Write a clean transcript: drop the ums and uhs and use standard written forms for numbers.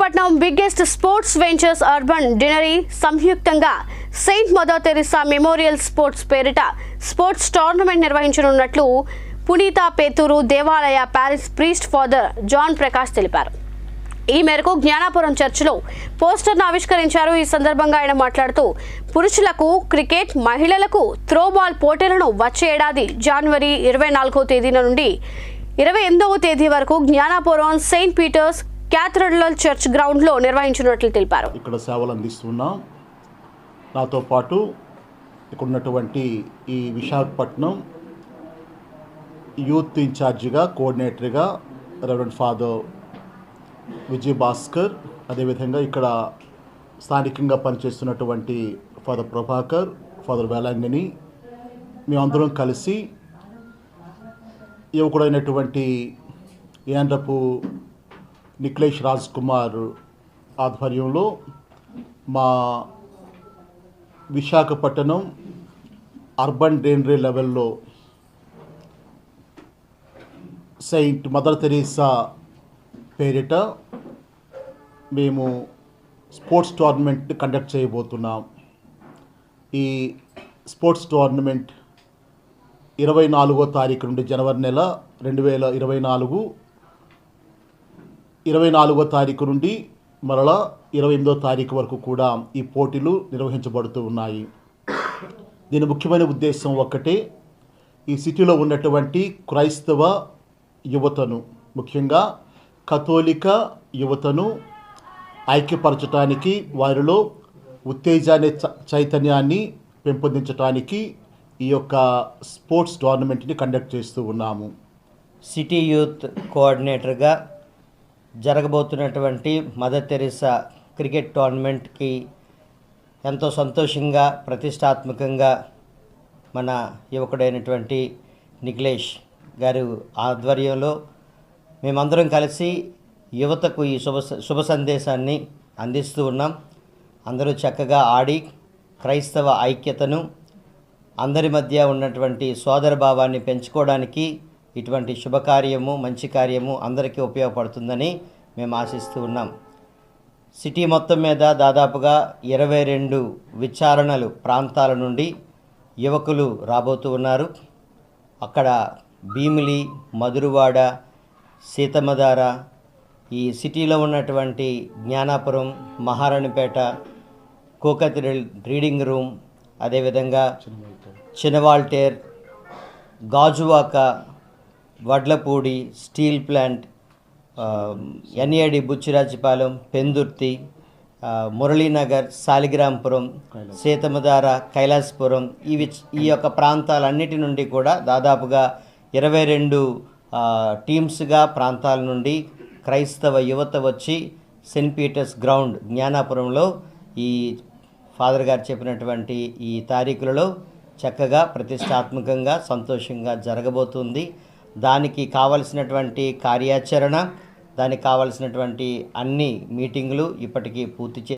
Visakhapatnam biggest sports ventures urban dinery సంయుక్తంగా saint Mother Teresa memorial sports పేరిట sports tournament నిర్వహించనున్నట్లు పునీత పేతూరు దేవాలయ parish priest father John Prakash తెలిపారు. ఈ మేరకు జ్ఞానాపురం చర్చిలో పోస్టర్ను ఆవిష్కరించారు. ఈ సందర్భంగా ఆయన మాట్లాడుతూ పురుషులకు క్రికెట్, మహిళలకు త్రోబాల్ పోటీలను వచ్చే ఏడాది జనవరి 24వ తేదీ నుండి 28వ తేదీ వరకు Gnanapuram Saint Peter's cathedral church గ్రౌండ్లో నిర్వహించినట్లు తెలిపారు. ఇక్కడ సేవలు అందిస్తున్నాం. నాతో పాటు ఇక్కడ ఉన్నటువంటి ఈ విశాఖపట్నం యూత్ ఇన్ఛార్జిగా కోఆర్డినేటర్గా రెవరెండ్ ఫాదర్ విజయ్ భాస్కర్, అదేవిధంగా ఇక్కడ స్థానికంగా పనిచేస్తున్నటువంటి ఫాదర్ ప్రభాకర్, ఫాదర్ వేలాంగిని, మేమందరం కలిసి యువకుడైనటువంటి ఏండ్రపు నిఖిలేష్ రాజ్ కుమార్ ఆధ్వర్యంలో మా విశాఖపట్నం అర్బన్ డెనరీ లెవెల్లో సెయింట్ మదర్ తెరీసా పేరిట మేము స్పోర్ట్స్ టోర్నమెంట్ కండక్ట్ చేయబోతున్నాం. ఈ స్పోర్ట్స్ టోర్నమెంట్ 24వ తారీఖు నుండి జనవరి నెల 2024 24వ తారీఖు నుండి మరలా 28వ తారీఖు వరకు కూడా ఈ పోటీలు నిర్వహించబడుతూ ఉన్నాయి. దీని ముఖ్యమైన ఉద్దేశం ఒక్కటే, ఈ సిటీలో ఉన్నటువంటి క్రైస్తవ యువతను, ముఖ్యంగా కథోలిక యువతను ఐక్యపరచడానికి, వారిలో ఉత్తేజాన్ని, చైతన్యాన్ని పెంపొందించడానికి ఈ యొక్క స్పోర్ట్స్ టోర్నమెంట్ని కండక్ట్ చేస్తూ ఉన్నాము. సిటీ యూత్ కోఆర్డినేటర్గా జరగబోతున్నటువంటి మదర్ తెరీసా క్రికెట్ టోర్నమెంట్కి ఎంతో సంతోషంగా, ప్రతిష్టాత్మకంగా మన యువకుడైనటువంటి నిఖిలేష్ గారు ఆధ్వర్యంలో మేమందరం కలిసి యువతకు ఈ శుభ సందేశాన్ని అందిస్తూ ఉన్నాం. అందరూ చక్కగా ఆడి క్రైస్తవ ఐక్యతను, అందరి మధ్య ఉన్నటువంటి సోదరభావాన్ని పెంచుకోవడానికి ఇటువంటి శుభకార్యము, మంచి కార్యము అందరికీ ఉపయోగపడుతుందని మేము ఆశిస్తూ ఉన్నాం. సిటీ మొత్తం మీద దాదాపుగా 22 విచారణలు ప్రాంతాల నుండి యువకులు రాబోతూ ఉన్నారు. అక్కడ భీమిలి, మధురవాడ, సీతమ్మధార, ఈ సిటీలో ఉన్నటువంటి జ్ఞానాపురం, మహారాణిపేట, కోకతిరెల్ రీడింగ్ రూమ్, అదేవిధంగా Chinawaltair, Gajuwaka, Vadlapudi, steel plant, NAD Butchirajupalem, Pendurthi, Muralinagar, Saligramapuram, Seethammadhara, Kailasapuram, ఈ యొక్క ప్రాంతాలన్నిటి నుండి కూడా దాదాపుగా 22 టీమ్స్గా ప్రాంతాల నుండి క్రైస్తవ యువత వచ్చి సెయింట్ పీటర్స్ గ్రౌండ్ జ్ఞానాపురంలో ఈ ఫాదర్ గారు చెప్పినటువంటి ఈ తారీఖులలో చక్కగా ప్రతిష్టాత్మకంగా, సంతోషంగా జరగబోతుంది. దానికి కావలసినటువంటి కార్యాచరణ, దానికి కావలసినటువంటి అన్ని మీటింగులు ఇప్పటికీ పూర్తి